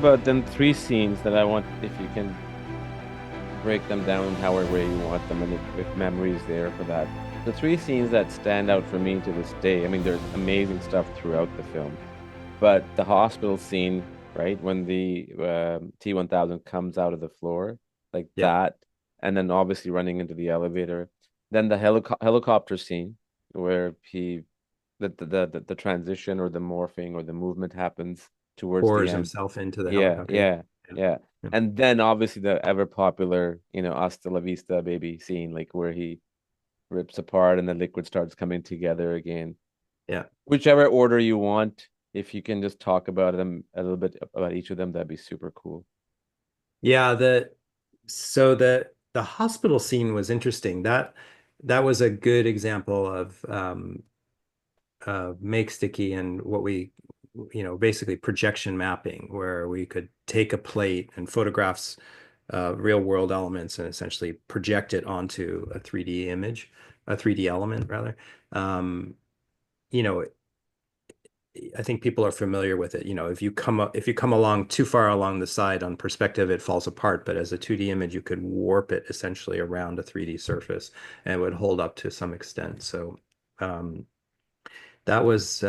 about then three scenes that I want, if you can break them down however way you want them, and if memory is there for that. The three scenes that stand out for me to this day, I mean, there's amazing stuff throughout the film, but the hospital scene, right, when the T-1000 comes out of the floor, like Yeah. that, and then obviously running into the elevator, then the helicopter scene where the transition or the morphing or the movement happens towards the Pours end. himself into the Yeah, helicopter. yeah, Yeah. yeah. Yeah. And then obviously the ever popular, hasta la vista baby scene, like where he rips apart and the liquid starts coming together again. Yeah. Whichever order you want, if you can just talk about them a little bit about each of them, that'd be super cool. Yeah, the hospital scene was interesting. That was a good example of make sticky and what we basically projection mapping, where we could take a plate and photographs real world elements and essentially project it onto a 3D image, a 3D element rather. Um, you know, I think people are familiar with it. If you come along too far along the side on perspective, it falls apart. But as a 2D image, you could warp it essentially around a 3D surface and it would hold up to some extent. So um, that was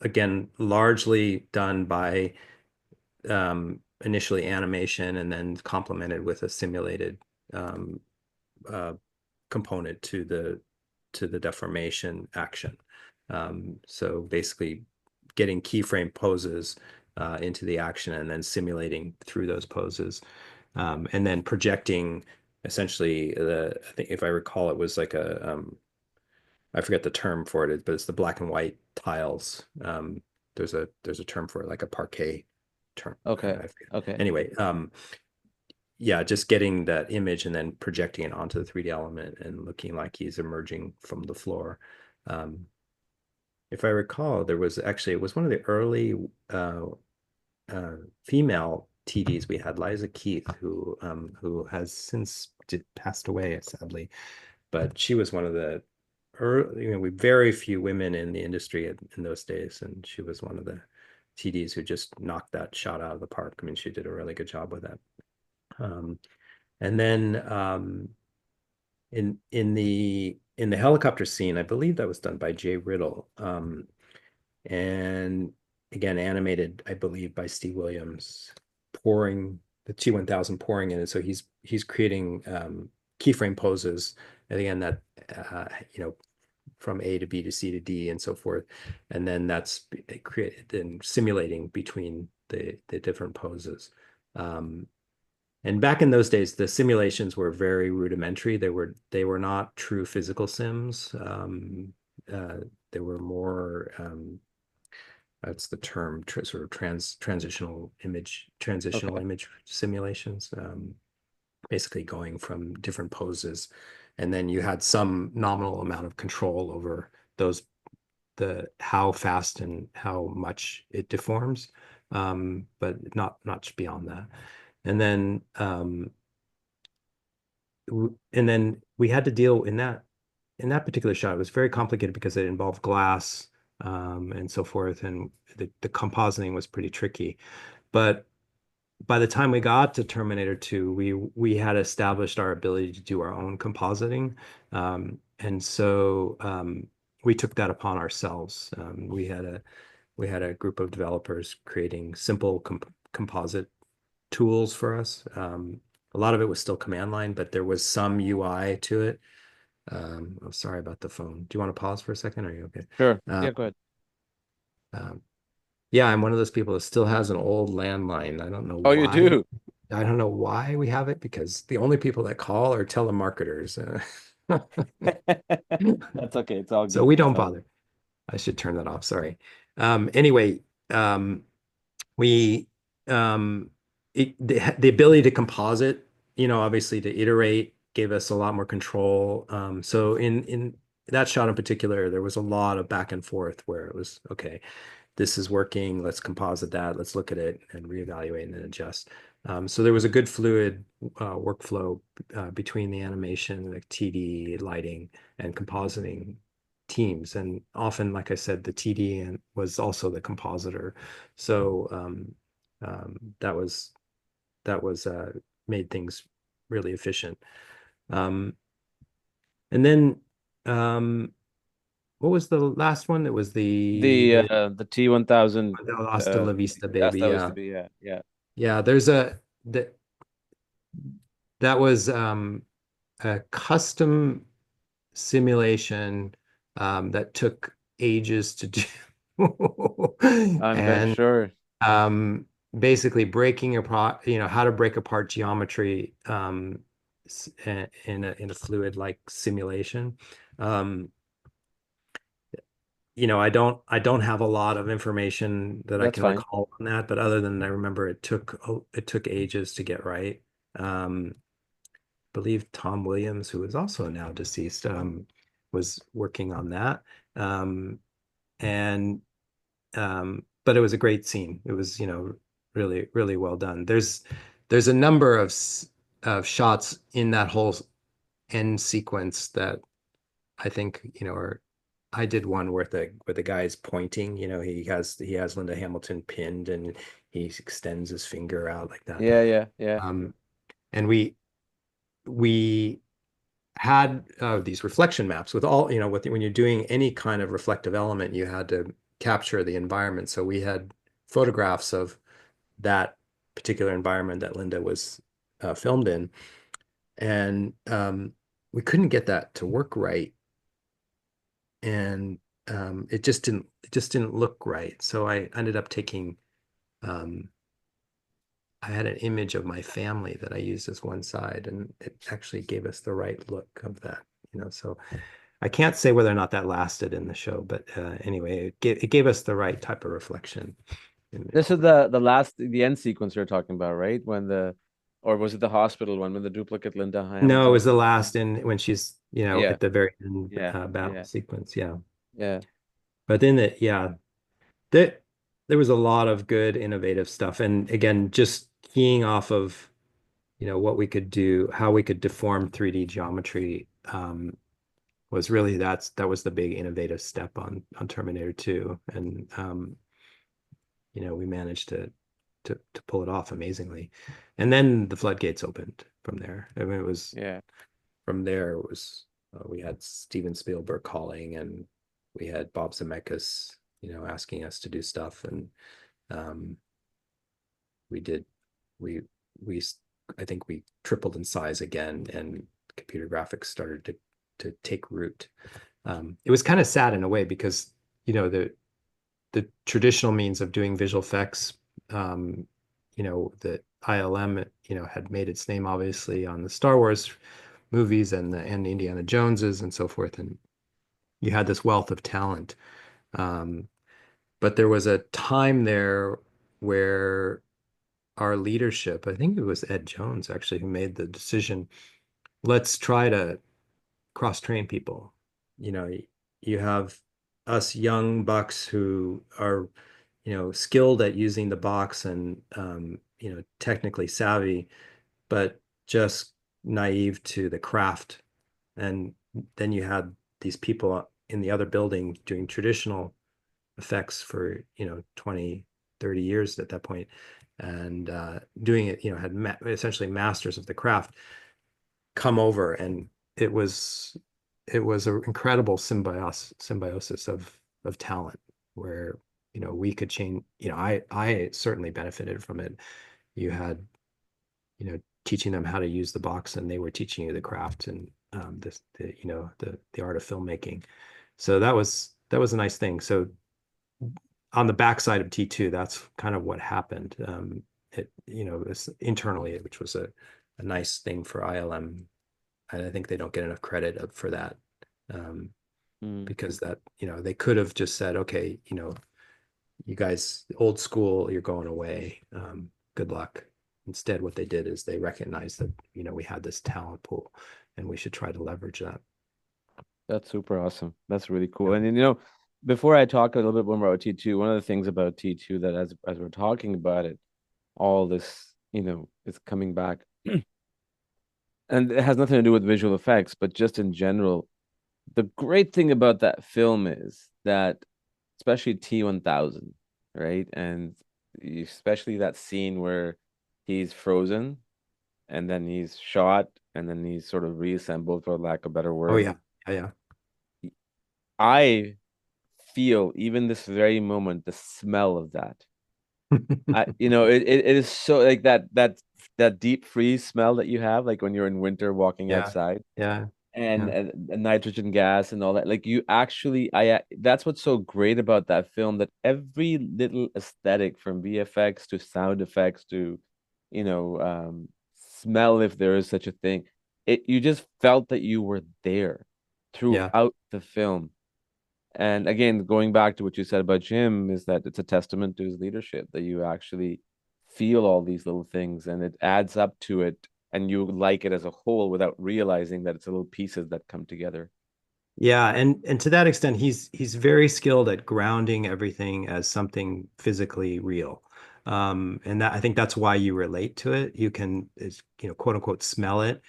again, largely done by initially animation and then complemented with a simulated um, uh, component to the deformation action. So basically getting keyframe poses into the action and then simulating through those poses. And then projecting essentially I think if I recall, it was like I forget the term for it, but it's the black and white tiles. There's a term for it, like a parquet term. Okay. I forget. Okay. Anyway, yeah, just getting that image and then projecting it onto the 3D element and looking like he's emerging from the floor. Um, if I recall, it was one of the early uh, female TDs we had, Liza Keith, who has since passed away, sadly. But she was one of the early, we very few women in the industry in those days, and she was one of the TDs who just knocked that shot out of the park. I mean, she did a really good job with that. Um, and then in the helicopter scene, I believe that was done by Jay Riddle. And again, animated, I believe, by Steve Williams, pouring the T-1000 pouring in. And so he's creating keyframe poses. And again, that from A to B to C to D and so forth. And then that's created and simulating between the different poses. Um, and back in those days, the simulations were very rudimentary. They were not true physical sims. Uh, they were more that's the term, sort of transitional Okay. image simulations. Basically going from different poses, and then you had some nominal amount of control over those the how fast and how much it deforms, but not much beyond that. And then we had to deal in that particular shot. It was very complicated because it involved glass and so forth, and the compositing was pretty tricky. But by the time we got to Terminator 2, we had established our ability to do our own compositing, and so we took that upon ourselves. We had a group of developers creating simple composite tools for us. A lot of it was still command line, but there was some UI to it. I'm sorry about the phone. Do you want to pause for a second? Are you okay? Sure. Uh, Yeah, go ahead. um, yeah, I'm one of those people that still has an old landline. I don't know Oh, you why. do? I don't know why we have it because the only people that call are telemarketers. That's okay. It's all So good. we It's don't all good. bother. I should turn that off. Sorry. Anyway, we the ability to composite, obviously to iterate gave us a lot more control. So in that shot in particular, there was a lot of back and forth where it was okay, this is working, let's composite that, let's look at it and reevaluate and then adjust. So there was a good fluid workflow between the animation, like TD, lighting, and compositing teams. And often, like I said, the TD was also the compositor. So That was made things really efficient. Um, and then what was the last one? It was The T-1000 Hasta La Vista, that's baby. that was Yeah, to be, yeah, yeah. yeah. That that was a custom simulation that took ages to do, I'm and sure. um, basically breaking apart, how to break apart geometry in a fluid like simulation. Um, I don't have a lot of information that I That's can fine. recall on that, but other than I remember it took ages to get right. Believe Tom Williams, who is also now deceased, was working on that. Um, and but it was a great scene. It was, really, really well done. There's a number of shots in that whole end sequence that I think, are I did one where the guy is pointing, he has Linda Hamilton pinned and he extends his finger out like that. Yeah, yeah, yeah. Um, and we had these reflection maps with all, when you're doing any kind of reflective element, you had to capture the environment. So we had photographs of that particular environment that Linda was filmed in, and we couldn't get that to work right, and it just didn't look right. So I ended up taking um, I had an image of my family that I used as one side, and it actually gave us the right look of that. So I can't say whether or not that lasted in the show, but anyway, it gave us the right type of reflection This is over. the end sequence you're talking about, right? Or was it the hospital one when the duplicate Linda No, it Hamilton was is? the last in when she's, Yeah, at the very end yeah, battle yeah, sequence. Yeah. yeah. But then yeah, there there was a lot of good innovative stuff. And again, just keying off of, what we could do, how we could deform 3D geometry, was really that was the big innovative step on Terminator 2. And we managed to pull it off amazingly. And then the floodgates opened from there. I mean, it was Yeah. from there it was we had Steven Spielberg calling, and we had Bob Zemeckis, asking us to do stuff, and um, we did we we I think we tripled in size again, and computer graphics started to take root. It was kind of sad in a way because the traditional means of doing visual effects, the ILM, had made its name obviously on the Star Wars movies and the Indiana Joneses and so forth, and you had this wealth of talent. Um, but there was a time there where our leadership, I think it was Ed Jones actually, who made the decision, let's try to cross-train people. You have us young bucks who are, skilled at using the box and, technically savvy, but just naive to the craft. And then you had these people in the other building doing traditional effects for, 20, 30 years at that point, and doing it, had essentially masters of the craft come over, and it was it was an incredible symbiosis of talent where we could change. I certainly benefited from it. You had teaching them how to use the box, and they were teaching you the craft and the art of filmmaking. So that was a nice thing. So on the backside of T2, that's kind of what happened. This internally, which was a nice thing for ILM. And I think they don't get enough credit for that, um, Mm. because that, they could have just said, okay, you guys, old school, you're going away. Good luck. Instead, what they did is they recognized that, we had this talent pool and we should try to leverage that. That's super awesome. That's really cool. Yeah. And before I talk a little bit more about T2, one of the things about T2 that as we're talking about it, all this, is coming back. And it has nothing to do with visual effects, but just in general, the great thing about that film is that, especially T-1000, right? And especially that scene where he's frozen and then he's shot and then he's sort of reassembled, for lack of a better Oh word. yeah. Yeah. I feel even this very moment the smell of that. Yeah. It is so like that deep freeze smell that you have like when you're in winter walking Yeah. outside Yeah. and, Yeah. and nitrogen gas and all that. Like you actually, that's what's so great about that film, that every little aesthetic from VFX to sound effects to, you know, smell, if there is such a thing, you just felt that you were there Yeah. throughout the film. And again, going back to what you said about Jim, is that it's a testament to his leadership that you actually feel all these little things and it adds up to it and you like it as a whole without realizing that it's little pieces that come together. Yeah, and to that extent, he's very skilled at grounding everything as something physically real. And that I think that's why you relate to it. You can, quote unquote, smell it.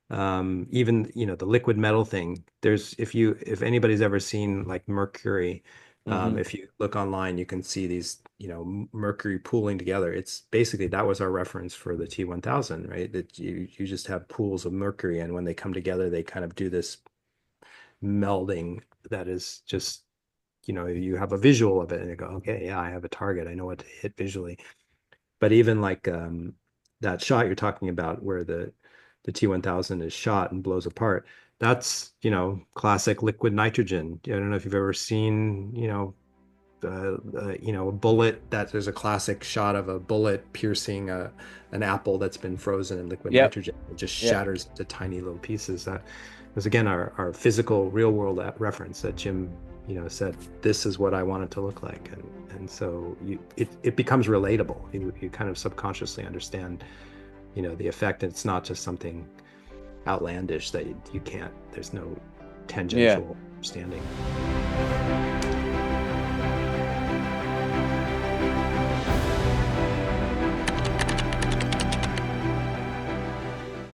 Even, the liquid metal thing. If anybody's ever seen like mercury, Mm-hmm. if you look online, you can see these, mercury pooling together. It's basically that was our reference for the T-1000, right? That you just have pools of mercury, and when they come together, they kind of do this melding that is just, you have a visual of it and you go, okay, yeah, I have a target. I know what to hit visually. But even like that shot you're talking about where the T-1000 is shot and blows apart, that's, classic liquid nitrogen. I don't know if you've ever seen, a bullet, that there's a classic shot of a bullet piercing an apple that's been frozen in liquid Yep. nitrogen. It just Yep. shatters into tiny little pieces. That was again our physical real world reference that Jim, said this is what I want it to look like, and so it becomes relatable. You kind of subconsciously understand, the effect. And it's not just something outlandish that you can't. There's no Yeah. tangential understanding.